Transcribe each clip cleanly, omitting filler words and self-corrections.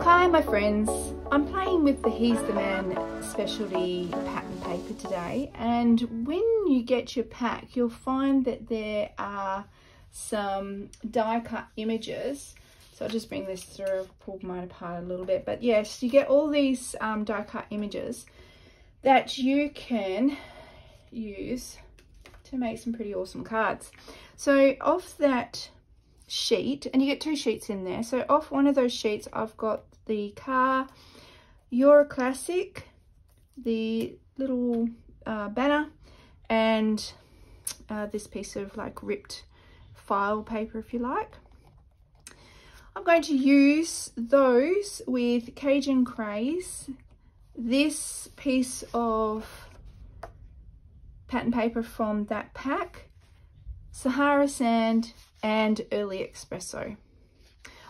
Hi my friends, I'm playing with the He's the Man specialty pattern paper today, and when you get your pack you'll find that there are some die cut images. So I'll just bring this through, pull mine apart a little bit, but yes, you get all these die cut images that you can use to make some pretty awesome cards. So off that sheet, and you get 2 sheets in there, so off one of those sheets I've got the car, You're a Classic, the little banner, and this piece of like ripped file paper, if you like. I'm going to use those with Cajun Craze, this piece of pattern paper from that pack, Sahara Sand, and Early Espresso.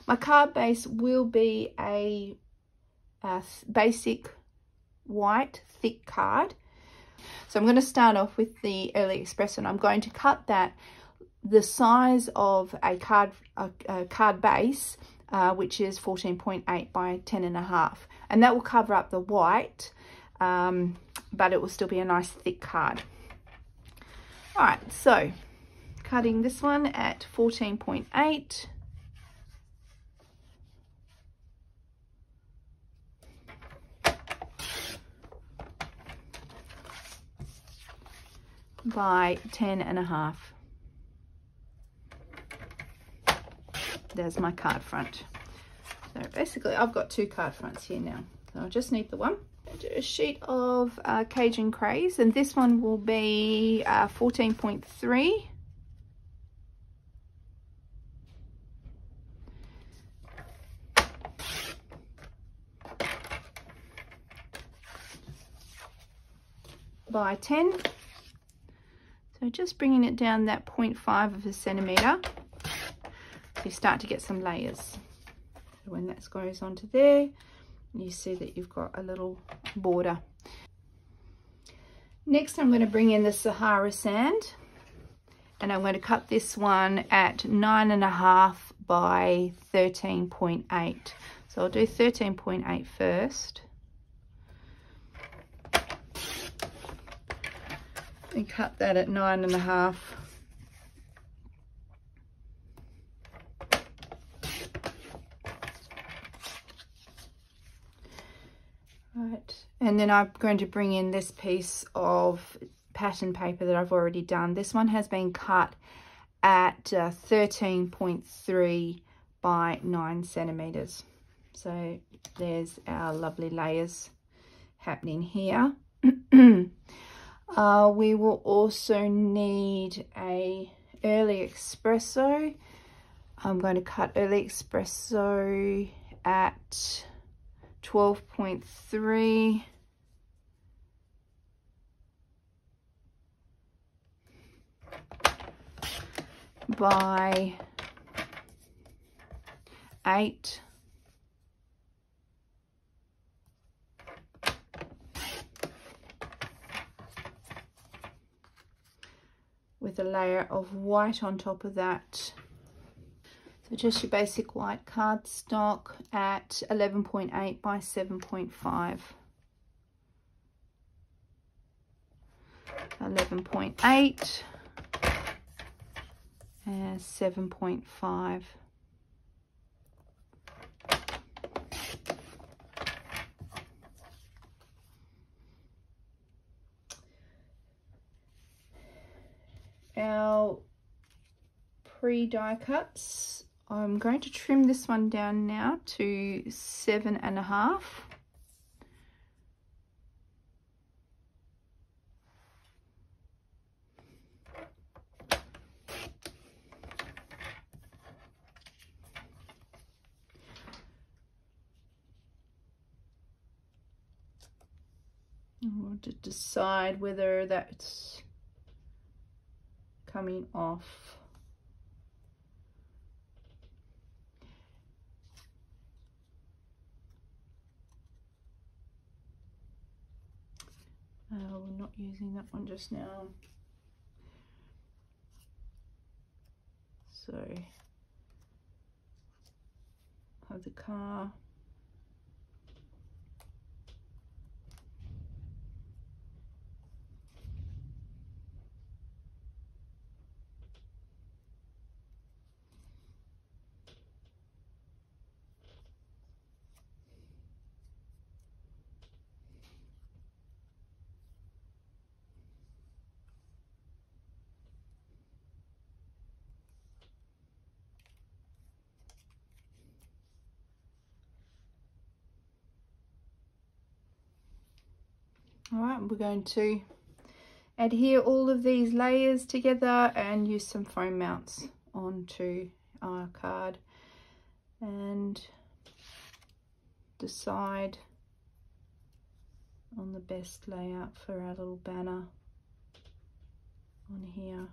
My card base will be a basic white thick card. So I'm going to start off with the Early Espresso, and I'm going to cut that the size of a card base, which is 14.8 by 10.5, and that will cover up the white, but it will still be a nice thick card. All right, so cutting this one at 14.8. by 10.5. There's my card front. So basically I've got 2 card fronts here now, so I just need the one. I'll do a sheet of Cajun Craze, and this one will be 14.3. by 10. So just bringing it down that 0.5 of a centimetre, you start to get some layers. So when that goes onto there, you see that you've got a little border. Next I'm going to bring in the Sahara Sand, and I'm going to cut this one at 9.5 by 13.8. So I'll do 13.8 first. And cut that at 9.5. Right, and then I'm going to bring in this piece of pattern paper that I've already done. This one has been cut at 13.3 by 9 centimeters. So there's our lovely layers happening here. We will also need a Early Espresso. I'm going to cut Early Espresso at 12.3 by 8. With a layer of white on top of that. So just your basic white cardstock at 11.8 by 7.5. 11.8 and 7.5. Our pre-die cuts, I'm going to trim this one down now to 7.5. I want to decide whether that's coming off. We're not using that one just now. So have the car. All right, we're going to adhere all of these layers together and use some foam mounts onto our card and decide on the best layout for our little banner on here.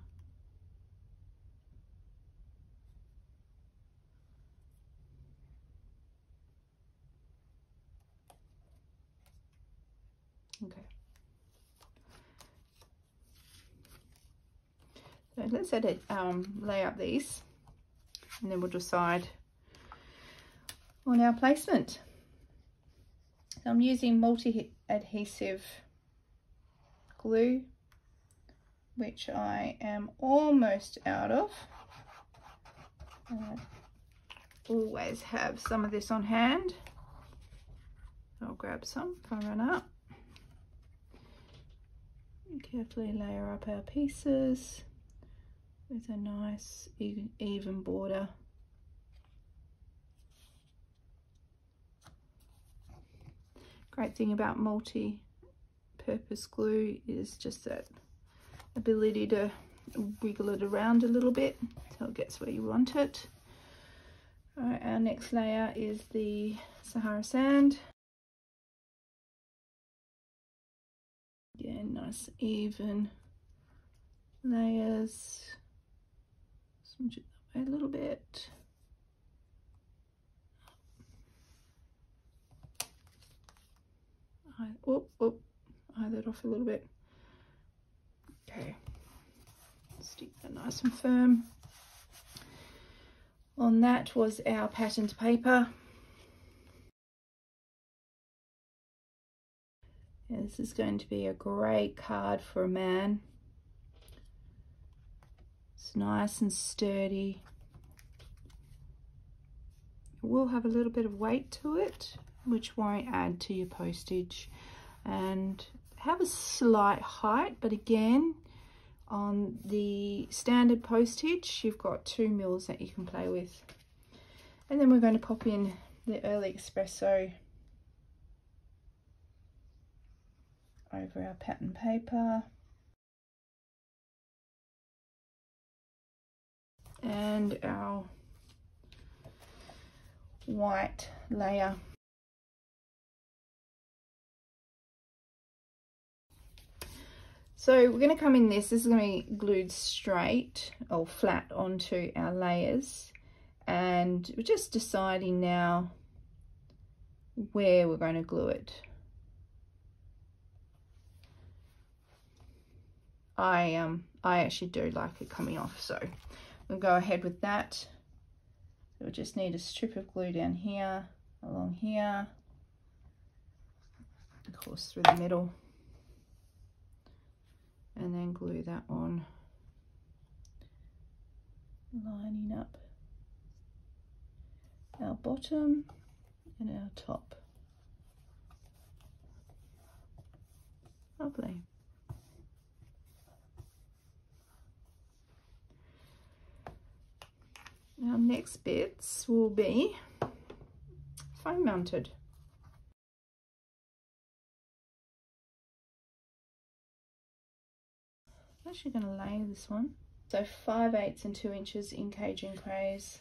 Okay. So let's lay out these and then we'll decide on our placement. So I'm using multi-adhesive glue, which I am almost out of. Always have some of this on hand. I'll grab some if I run out. Carefully layer up our pieces with a nice even border. Great thing about multi-purpose glue is just that ability to wiggle it around a little bit till it gets where you want it. All right, our next layer is the Sahara sand. Again, nice even layers. Smudge it that way a little bit. Eye that off a little bit. Okay, stick that nice and firm. On that was our patterned paper. Yeah, this is going to be a great card for a man. It's nice and sturdy. It will have a little bit of weight to it, which won't add to your postage, and have a slight height, but again, on the standard postage, you've got 2 mils that you can play with. And then we're going to pop in the early espresso over our pattern paper. And our white layer. So we're going to come in this is going to be glued straight or flat onto our layers, and we're just deciding now where we're going to glue it. I actually do like it coming off, so we'll go ahead with that. So we'll just need a strip of glue down here, along here, of course through the middle, and then glue that on, lining up our bottom and our top. Lovely. Our next bits will be foam mounted. I'm actually going to lay this one. So 5/8 and 2 inches in Cajun Craze.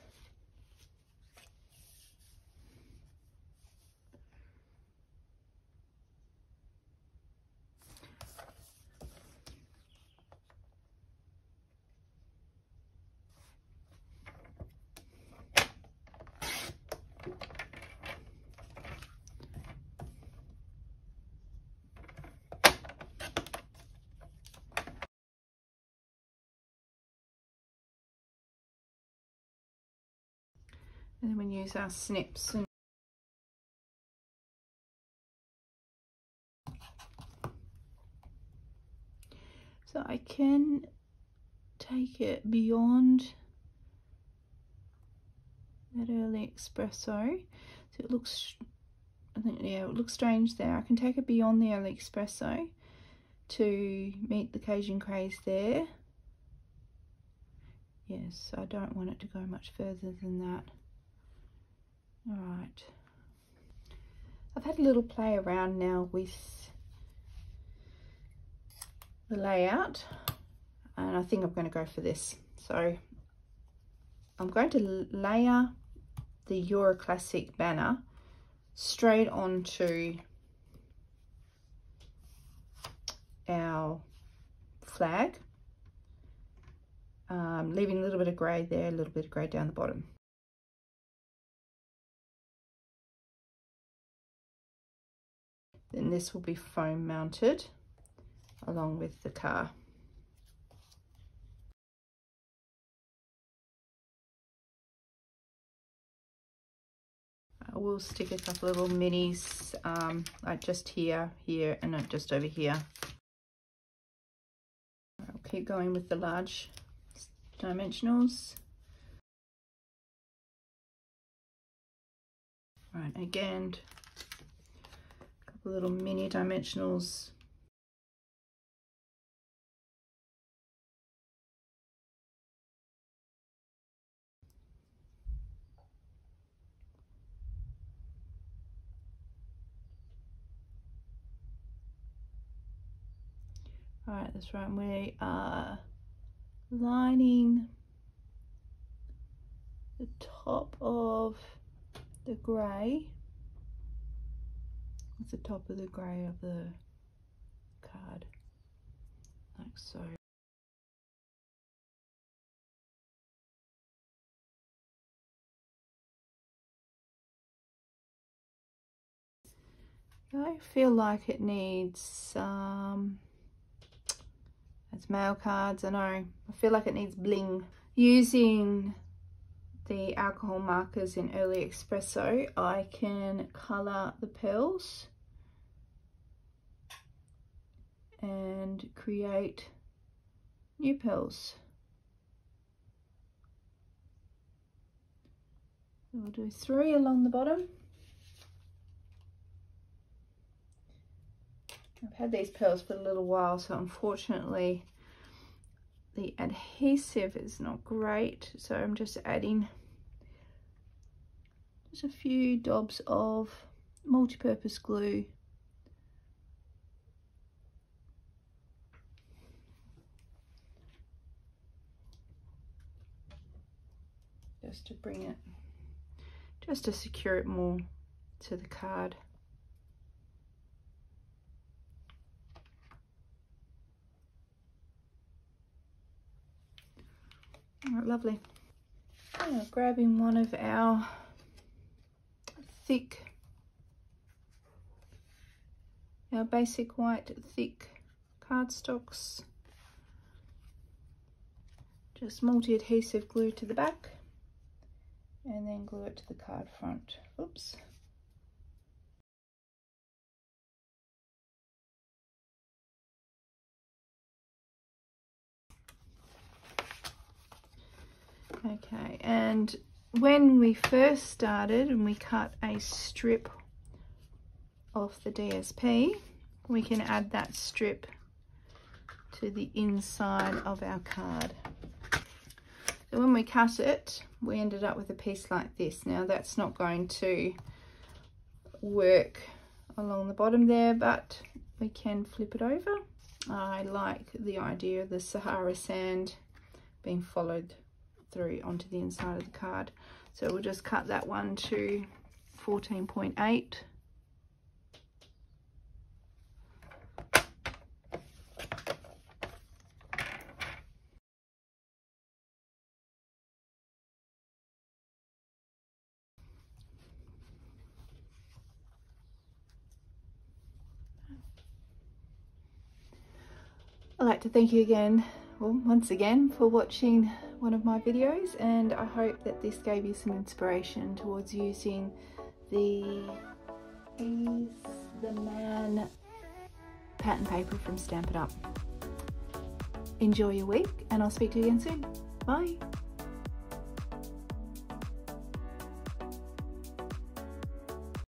And then we use our snips. So I can take it beyond that early espresso. So it looks, I think, yeah, it looks strange there. I can take it beyond the early espresso to meet the Cajun craze there. Yes, I don't want it to go much further than that. All right. I've had a little play around now with the layout, and I think I'm going to go for this. So I'm going to layer the Euro Classic banner straight onto our flag, leaving a little bit of grey there, a little bit of grey down the bottom. Then this will be foam mounted along with the car. I will stick a couple of little minis, like just here, and just over here. I'll keep going with the large dimensionals. Right, again, a couple of little mini dimensionals. All right, that's right. We are lining the top of the grey with the top of the grey of the card, like so. I feel like it needs it's mail cards, I know. I feel like it needs bling. Using the alcohol markers in Early Espresso, I can colour the pearls and create new pearls. So we'll do 3 along the bottom. I've had these pearls for a little while, so unfortunately the adhesive is not great, so I'm just adding just a few dobs of multi-purpose glue just to bring it, just to secure it more to the card. All right, lovely. Now, grabbing one of our basic white thick cardstocks. Just multi-adhesive glue to the back and then glue it to the card front. Oops. Okay, and when we first started and we cut a strip off the DSP, we can add that strip to the inside of our card. So when we cut it, we ended up with a piece like this. Now that's not going to work along the bottom there, but we can flip it over. I like the idea of the Sahara sand being followed through onto the inside of the card. So we'll just cut that one to 14.8. I'd like to thank you again, well, once again, for watching one of my videos, and I hope that this gave you some inspiration towards using the He's the Man pattern paper from Stampin' Up. Enjoy your week, and I'll speak to you again soon. Bye.